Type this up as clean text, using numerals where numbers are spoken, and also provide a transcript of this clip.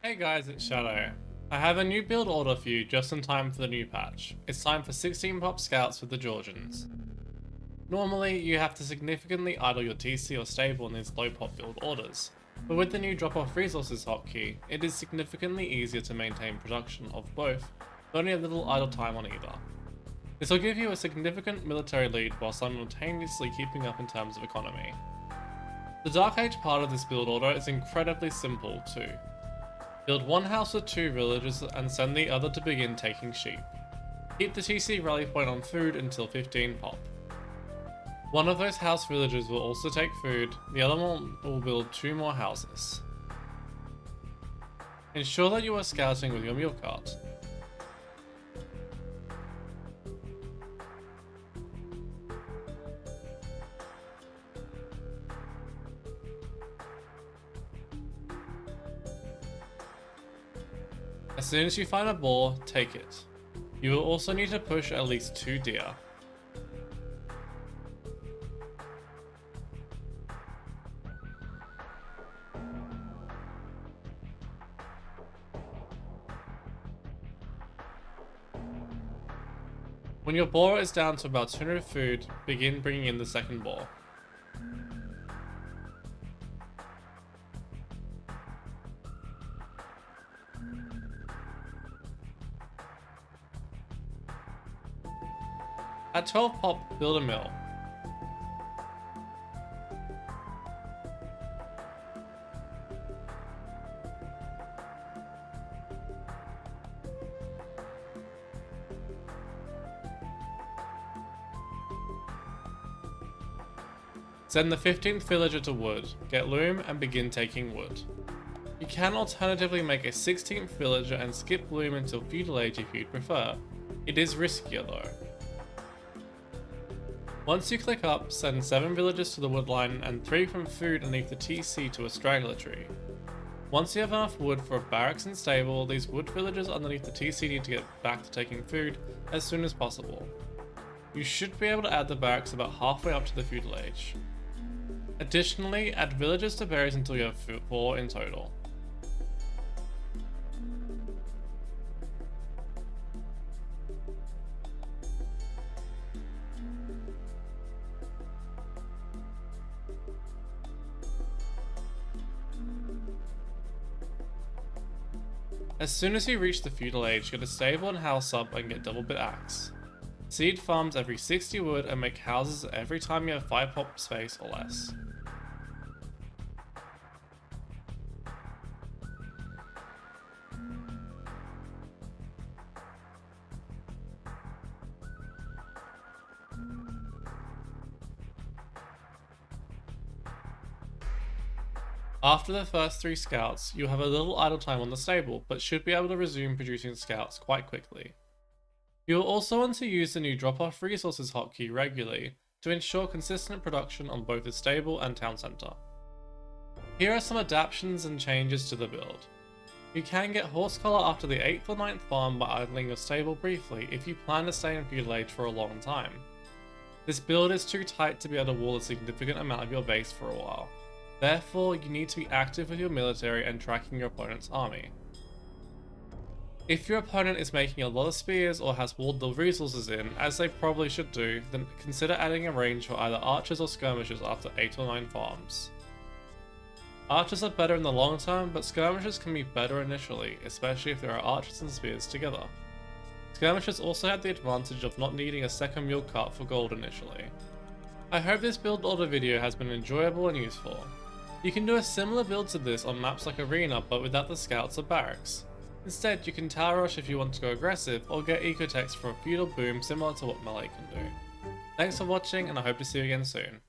Hey guys, it's Shadow. I have a new build order for you just in time for the new patch. It's time for 16 pop scouts with the Georgians. Normally, you have to significantly idle your TC or stable in these low pop build orders, but with the new drop off resources hotkey, it is significantly easier to maintain production of both, with only a little idle time on either. This will give you a significant military lead while simultaneously keeping up in terms of economy. The Dark Age part of this build order is incredibly simple too. Build one house with 2 villagers and send the other to begin taking sheep. Keep the TC rally point on food until 15 pop. One of those house villagers will also take food, the other one will build 2 more houses. Ensure that you are scouting with your Mule Cart. As soon as you find a boar, take it. You will also need to push at least 2 deer. When your boar is down to about 200 food, begin bringing in the second boar. At 12 pop, build a mill. Send the 15th villager to wood, get loom and begin taking wood. You can alternatively make a 16th villager and skip loom until Feudal Age if you'd prefer. It is riskier though. Once you click up, send 7 villagers to the wood line and 3 from food underneath the TC to a straggler tree. Once you have enough wood for a barracks and stable, these wood villagers underneath the TC need to get back to taking food as soon as possible. You should be able to add the barracks about halfway up to the Feudal Age. Additionally, add villagers to berries until you have 4 in total. As soon as you reach the Feudal Age, get a stable and house up and get double bit axe. Seed farms every 60 wood and make houses every time you have 5 pop space or less. After the first 3 scouts, you'll have a little idle time on the stable, but should be able to resume producing scouts quite quickly. You'll also want to use the new drop-off resources hotkey regularly to ensure consistent production on both the stable and town centre. Here are some adaptations and changes to the build. You can get horse collar after the 8th or 9th farm by idling your stable briefly if you plan to stay in Feudal Age for a long time. This build is too tight to be able to wall a significant amount of your base for a while. Therefore, you need to be active with your military and tracking your opponent's army. If your opponent is making a lot of spears or has walled the resources in, as they probably should do, then consider adding a range for either archers or skirmishers after 8 or 9 farms. Archers are better in the long term, but skirmishers can be better initially, especially if there are archers and spears together. Skirmishers also have the advantage of not needing a second mule cart for gold initially. I hope this build order video has been enjoyable and useful. You can do a similar build to this on maps like Arena but without the scouts or barracks. Instead, you can tower rush if you want to go aggressive or get ecotext for a feudal boom similar to what melee can do. Thanks for watching and I hope to see you again soon.